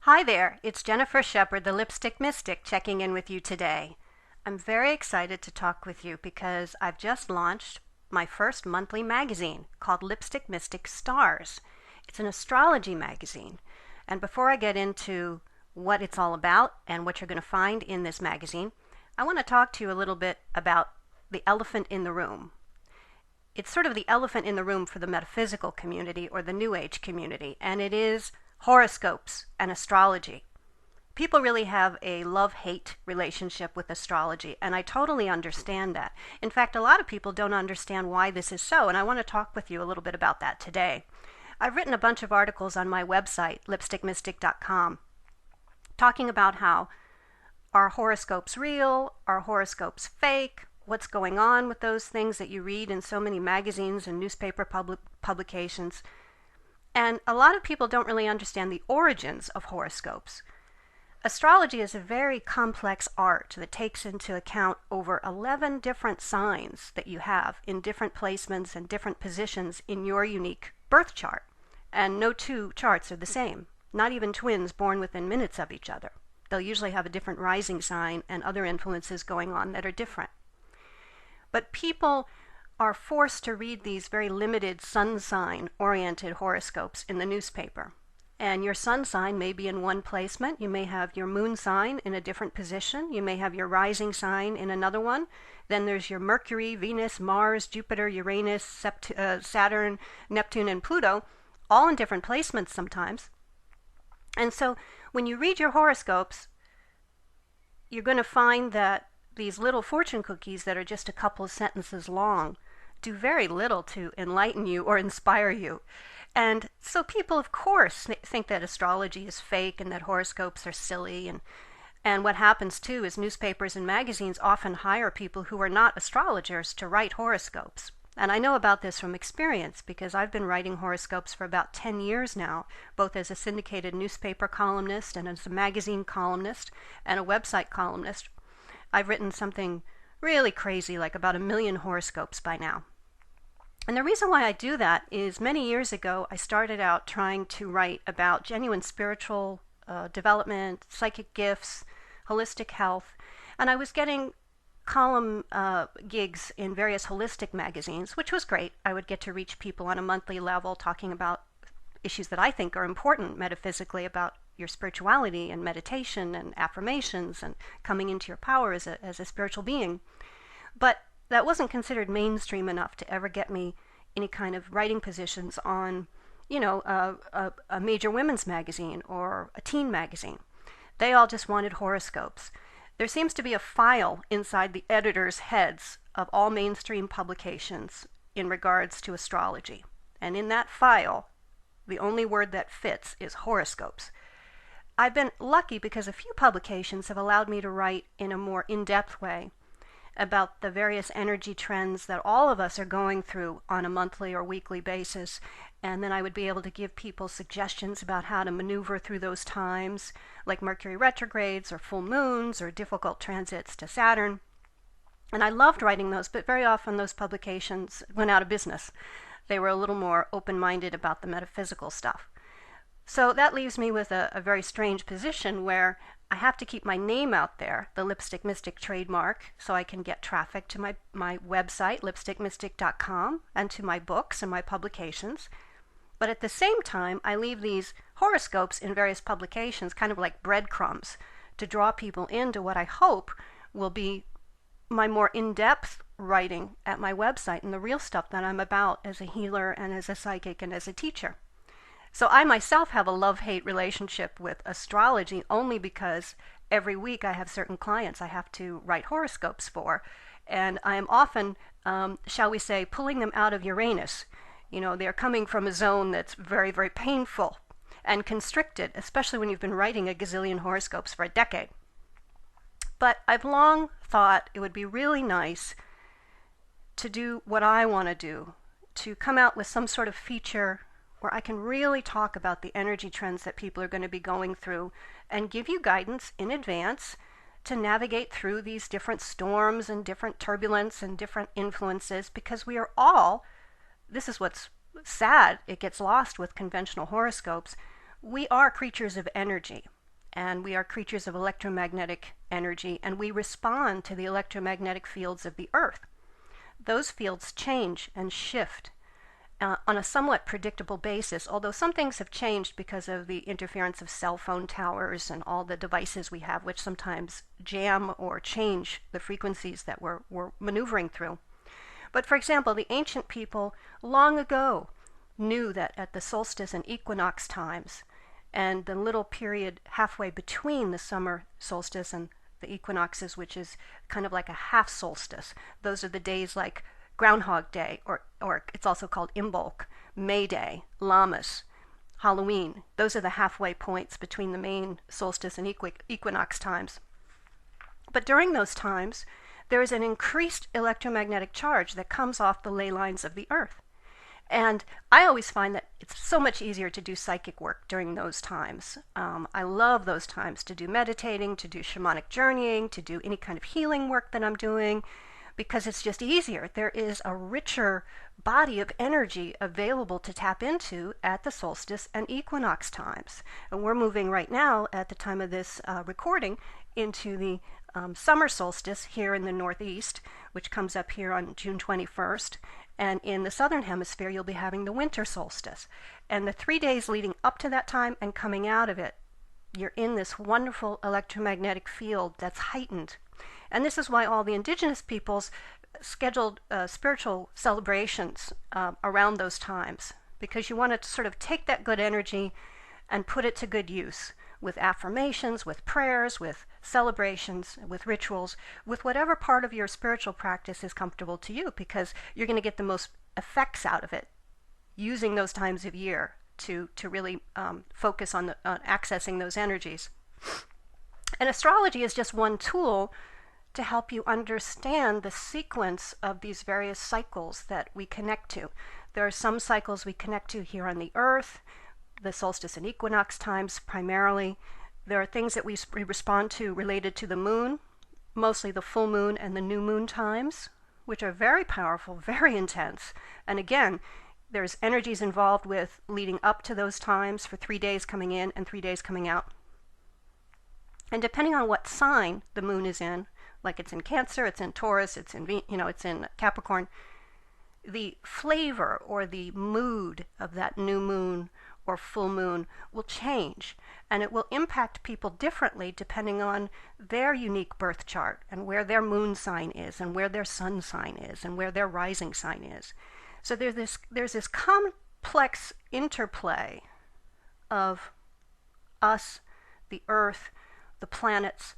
Hi there, it's Jennifer Shepard, the Lipstick Mystic, checking in with you today. I'm very excited to talk with you because I've just launched my first monthly magazine called Lipstick Mystic Stars. It's an astrology magazine. And before I get into what it's all about and what you're going to find in this magazine, I want to talk to you a little bit about the elephant in the room. It's sort of the elephant in the room for the metaphysical community or the New Age community, and it is horoscopes and astrology. People really have a love-hate relationship with astrology, and I totally understand that. In fact, a lot of people don't understand why this is so, and I want to talk with you a little bit about that today. I've written a bunch of articles on my website, lipstickmystic.com, talking about how are horoscopes real, are horoscopes fake, what's going on with those things that you read in so many magazines and newspaper publications. And a lot of people don't really understand the origins of horoscopes. Astrology is a very complex art that takes into account over 11 different signs that you have in different placements and different positions in your unique birth chart. And no two charts are the same, not even twins born within minutes of each other. They'll usually have a different rising sign and other influences going on that are different. But people are forced to read these very limited sun sign oriented horoscopes in the newspaper. And your sun sign may be in one placement. You may have your moon sign in a different position. You may have your rising sign in another one. Then there's your Mercury, Venus, Mars, Jupiter, Uranus, Saturn, Neptune, and Pluto, all in different placements sometimes. And so when you read your horoscopes, you're going to find that these little fortune cookies that are just a couple of sentences long do very little to enlighten you or inspire you. And so people, of course, think that astrology is fake and that horoscopes are silly. And what happens, too, is newspapers and magazines often hire people who are not astrologers to write horoscopes. And I know about this from experience because I've been writing horoscopes for about 10 years now, both as a syndicated newspaper columnist and as a magazine columnist and a website columnist. I've written something really crazy, like about 1 million horoscopes by now. And the reason why I do that is many years ago, I started out trying to write about genuine spiritual development, psychic gifts, holistic health, and I was getting column gigs in various holistic magazines, which was great. I would get to reach people on a monthly level talking about issues that I think are important metaphysically about your spirituality and meditation and affirmations and coming into your power as a spiritual being. But that wasn't considered mainstream enough to ever get me any kind of writing positions on, a major women's magazine or a teen magazine. They all just wanted horoscopes. There seems to be a file inside the editors' heads of all mainstream publications in regards to astrology. And in that file, the only word that fits is horoscopes. I've been lucky because a few publications have allowed me to write in a more in-depth way about the various energy trends that all of us are going through on a monthly or weekly basis. And then I would be able to give people suggestions about how to maneuver through those times, like Mercury retrogrades or full moons or difficult transits to Saturn. And I loved writing those, but very often those publications went out of business. They were a little more open-minded about the metaphysical stuff. So that leaves me with a very strange position where I have to keep my name out there, the Lipstick Mystic trademark, so I can get traffic to my website, lipstickmystic.com, and to my books and my publications. But at the same time, I leave these horoscopes in various publications kind of like breadcrumbs to draw people into what I hope will be my more in-depth writing at my website and the real stuff that I'm about as a healer and as a psychic and as a teacher. So I myself have a love-hate relationship with astrology only because every week I have certain clients I have to write horoscopes for. And I am often, shall we say, pulling them out of Uranus. They're coming from a zone that's very, very painful and constricted, especially when you've been writing a gazillion horoscopes for a decade. But I've long thought it would be really nice to do what I want to do, to come out with some sort of feature where I can really talk about the energy trends that people are going to be going through and give you guidance in advance to navigate through these different storms and different turbulence and different influences, because we are all, this is what's sad, it gets lost with conventional horoscopes, we are creatures of energy. and we are creatures of electromagnetic energy, and we respond to the electromagnetic fields of the Earth. Those fields change and shift on a somewhat predictable basis, although some things have changed because of the interference of cell phone towers and all the devices we have, which sometimes jam or change the frequencies that we're maneuvering through. But for example, the ancient people long ago knew that at the solstice and equinox times, and the little period halfway between the summer solstice and the equinoxes, which is kind of like a half solstice, those are the days like Groundhog Day, or it's also called Imbolc, May Day, Lammas, Halloween. Those are the halfway points between the main solstice and equinox times. But during those times, there is an increased electromagnetic charge that comes off the ley lines of the Earth. And I always find that it's so much easier to do psychic work during those times. I love those times to do meditating, to do shamanic journeying, to do any kind of healing work that I'm doing, because it's just easier. There is a richer body of energy available to tap into at the solstice and equinox times. And we're moving right now, at the time of this recording, into the summer solstice here in the Northeast, which comes up here on June 21st. And in the southern hemisphere, you'll be having the winter solstice. And the 3 days leading up to that time and coming out of it, you're in this wonderful electromagnetic field that's heightened. And this is why all the indigenous peoples scheduled spiritual celebrations around those times, because you want to sort of take that good energy and put it to good use with affirmations, with prayers, with celebrations, with rituals, with whatever part of your spiritual practice is comfortable to you, because you're going to get the most effects out of it using those times of year to really focus on accessing those energies. And astrology is just one tool to help you understand the sequence of these various cycles that we connect to. There are some cycles we connect to here on the Earth, the solstice and equinox times primarily. There are things that we respond to related to the moon, mostly the full moon and the new moon times, which are very powerful, very intense. And again, there's energies involved with leading up to those times for 3 days coming in and 3 days coming out. And depending on what sign the moon is in, like it's in Cancer, it's in Taurus, it's in Capricorn, the flavor or the mood of that new moon or full moon will change, and it will impact people differently depending on their unique birth chart and where their moon sign is and where their sun sign is and where their rising sign is. So there's this complex interplay of us, the Earth, the planets,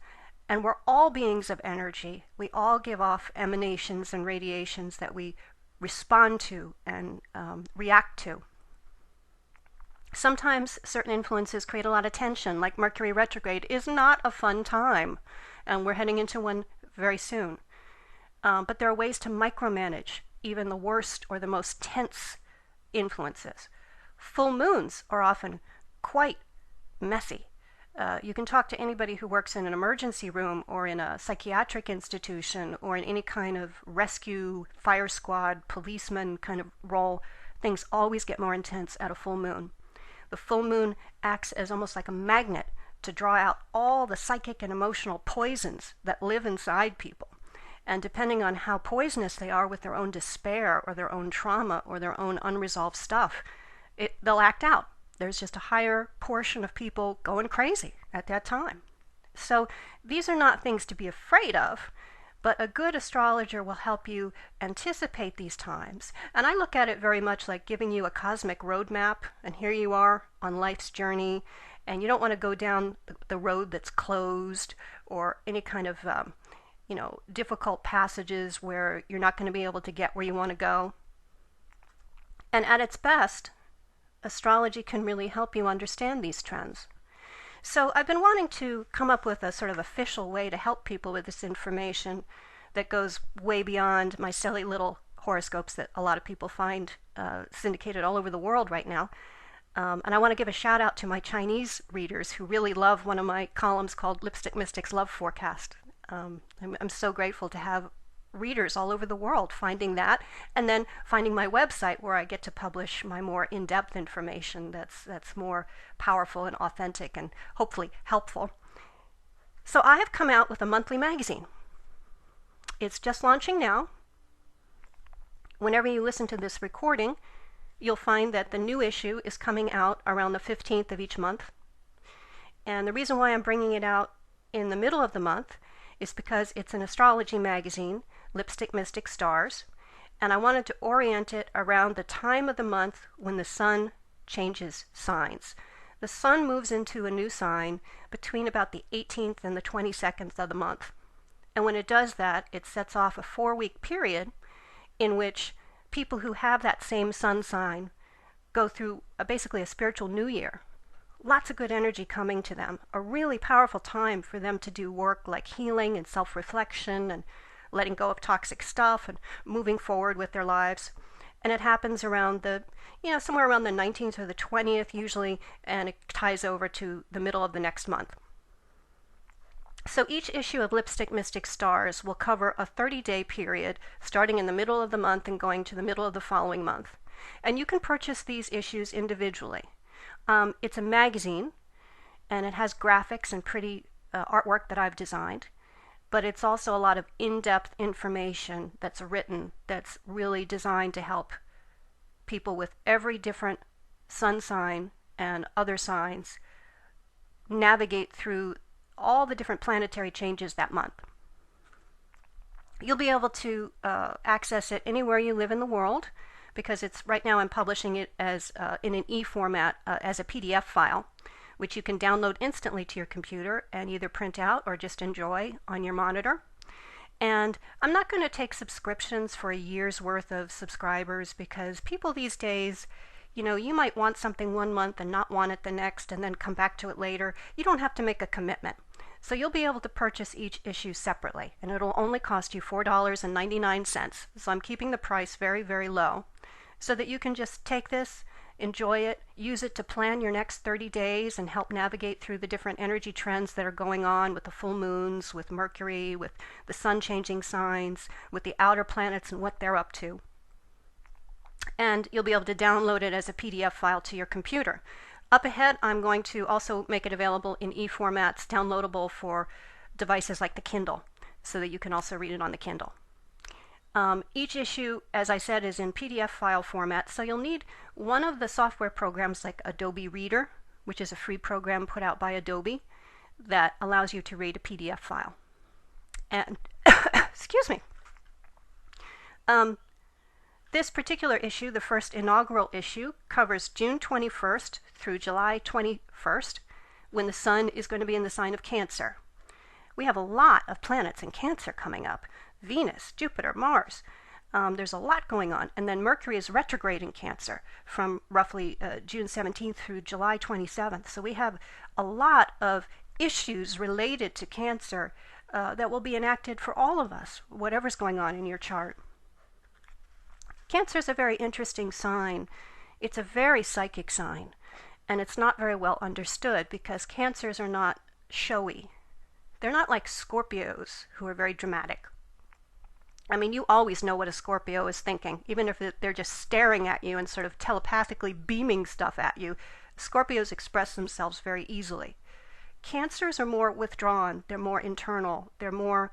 and we're all beings of energy. We all give off emanations and radiations that we respond to and react to. Sometimes certain influences create a lot of tension, like Mercury retrograde is not a fun time, and we're heading into one very soon. But there are ways to micromanage even the worst or the most tense influences. Full moons are often quite messy. You can talk to anybody who works in an emergency room or in a psychiatric institution or in any kind of rescue, fire squad, policeman kind of role. Things always get more intense at a full moon. The full moon acts as almost like a magnet to draw out all the psychic and emotional poisons that live inside people. And depending on how poisonous they are with their own despair or their own trauma or their own unresolved stuff, they'll act out. There's just a higher portion of people going crazy at that time. So these are not things to be afraid of, but a good astrologer will help you anticipate these times. And I look at it very much like giving you a cosmic roadmap, and here you are on life's journey, and you don't want to go down the road that's closed or any kind of difficult passages where you're not going to be able to get where you want to go. And at its best, astrology can really help you understand these trends. So I've been wanting to come up with a sort of official way to help people with this information that goes way beyond my silly little horoscopes that a lot of people find syndicated all over the world right now. And I want to give a shout out to my Chinese readers who really love one of my columns called Lipstick Mystics Love Forecast. I'm so grateful to have readers all over the world finding that, and then finding my website where I get to publish my more in-depth information that's more powerful and authentic and hopefully helpful. So I have come out with a monthly magazine. It's just launching now. Whenever you listen to this recording, you'll find that the new issue is coming out around the 15th of each month. And the reason why I'm bringing it out in the middle of the month is because it's an astrology magazine, Lipstick Mystic Stars, and I wanted to orient it around the time of the month when the sun changes signs. The sun moves into a new sign between about the 18th and the 22nd of the month. And when it does that, it sets off a 4-week period in which people who have that same sun sign go through basically a spiritual new year. Lots of good energy coming to them, a really powerful time for them to do work like healing and self-reflection and letting go of toxic stuff and moving forward with their lives. And it happens around somewhere around the 19th or the 20th usually, and it ties over to the middle of the next month. So each issue of Lipstick Mystic Stars will cover a 30-day period starting in the middle of the month and going to the middle of the following month. And you can purchase these issues individually. It's a magazine, and it has graphics and pretty artwork that I've designed, but it's also a lot of in-depth information that's written that's really designed to help people with every different sun sign and other signs navigate through all the different planetary changes that month. You'll be able to access it anywhere you live in the world, because it's right now I'm publishing it as in an e-format as a PDF file, which you can download instantly to your computer and either print out or just enjoy on your monitor. And I'm not going to take subscriptions for a year's worth of subscribers, because people these days, you might want something one month and not want it the next and then come back to it later. You don't have to make a commitment. So you'll be able to purchase each issue separately, and it'll only cost you $4.99. So I'm keeping the price very, very low so that you can just take this, enjoy it, use it to plan your next 30 days and help navigate through the different energy trends that are going on with the full moons, with Mercury, with the sun changing signs, with the outer planets and what they're up to. And you'll be able to download it as a PDF file to your computer. Up ahead, I'm going to also make it available in e-formats, downloadable for devices like the Kindle, so that you can also read it on the Kindle. Each issue, as I said, is in PDF file format, so you'll need one of the software programs like Adobe Reader, which is a free program put out by Adobe that allows you to read a PDF file. And, excuse me. This particular issue, the first inaugural issue, covers June 21st through July 21st, when the sun is going to be in the sign of Cancer. We have a lot of planets in Cancer coming up. Venus, Jupiter, Mars. There's a lot going on. And then Mercury is retrograde in Cancer from roughly June 17th through July 27th. So we have a lot of issues related to Cancer that will be enacted for all of us, whatever's going on in your chart. Cancer is a very interesting sign. It's a very psychic sign, and it's not very well understood because Cancers are not showy. They're not like Scorpios, who are very dramatic. I mean, you always know what a Scorpio is thinking, even if they're just staring at you and sort of telepathically beaming stuff at you. Scorpios express themselves very easily. Cancers are more withdrawn, they're more internal, they're more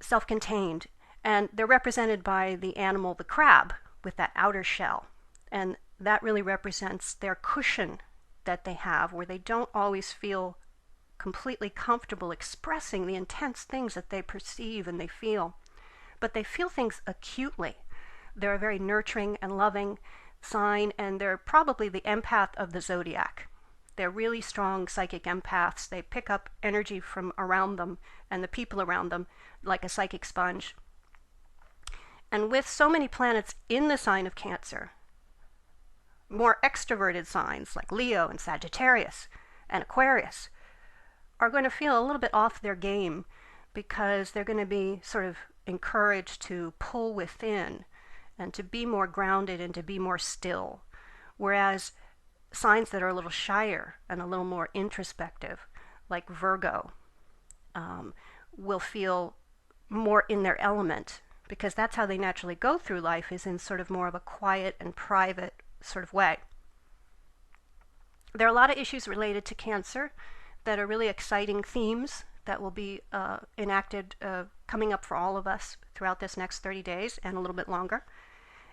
self-contained, and they're represented by the animal, the crab, with that outer shell. And that really represents their cushion that they have, where they don't always feel completely comfortable expressing the intense things that they perceive and they feel. But they feel things acutely. They're a very nurturing and loving sign, and they're probably the empath of the zodiac. They're really strong psychic empaths. They pick up energy from around them and the people around them like a psychic sponge. And with so many planets in the sign of Cancer, more extroverted signs like Leo and Sagittarius and Aquarius are going to feel a little bit off their game because they're going to be sort of encouraged to pull within and to be more grounded and to be more still. Whereas signs that are a little shyer and a little more introspective, like Virgo, will feel more in their element, because that's how they naturally go through life, is in sort of more of a quiet and private sort of way. There are a lot of issues related to Cancer that are really exciting themes that will be enacted coming up for all of us throughout this next 30 days and a little bit longer.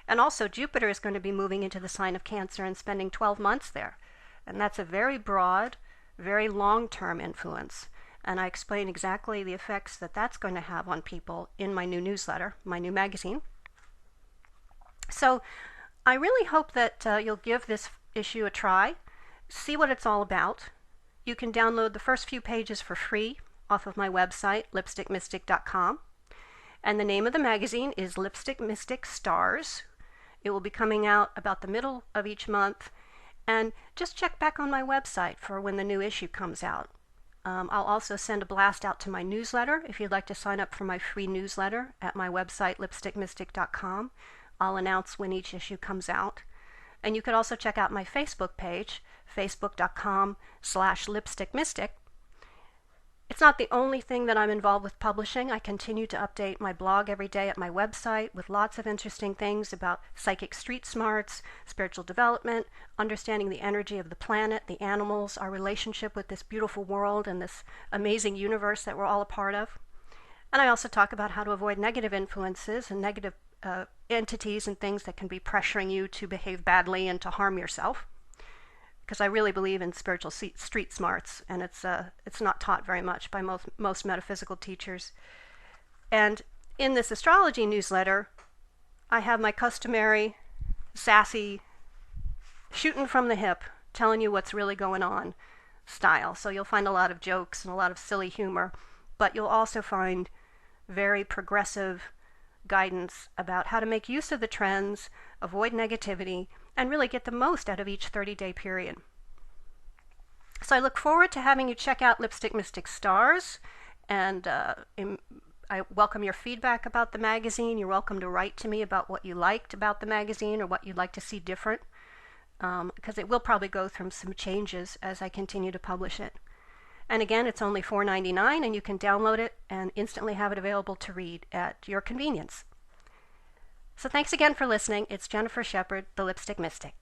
And also Jupiter is going to be moving into the sign of Cancer and spending 12 months there. And that's a very broad, very long-term influence. And I explain exactly the effects that that's going to have on people in my new newsletter, my new magazine. So I really hope that you'll give this issue a try, see what it's all about. You can download the first few pages for free off of my website, lipstickmystic.com. And the name of the magazine is Lipstick Mystic Stars. It will be coming out about the middle of each month. And just check back on my website for when the new issue comes out. I'll also send a blast out to my newsletter if you'd like to sign up for my free newsletter at my website, lipstickmystic.com. I'll announce when each issue comes out. And you could also check out my Facebook page, facebook.com/lipstickmystic. It's not the only thing that I'm involved with publishing. I continue to update my blog every day at my website with lots of interesting things about psychic street smarts, spiritual development, understanding the energy of the planet, the animals, our relationship with this beautiful world and this amazing universe that we're all a part of. And I also talk about how to avoid negative influences and negative entities and things that can be pressuring you to behave badly and to harm yourself. Because I really believe in spiritual street smarts, and it's not taught very much by most metaphysical teachers. And in this astrology newsletter, I have my customary sassy, shooting from the hip, telling you what's really going on style. So you'll find a lot of jokes and a lot of silly humor, but you'll also find very progressive guidance about how to make use of the trends, avoid negativity, and really get the most out of each 30-day period. So I look forward to having you check out Lipstick Mystic Stars, and I welcome your feedback about the magazine. You're welcome to write to me about what you liked about the magazine or what you'd like to see different, because it will probably go through some changes as I continue to publish it. And again, it's only $4.99, and you can download it and instantly have it available to read at your convenience. So thanks again for listening. It's Jennifer Shepard, the Lipstick Mystic.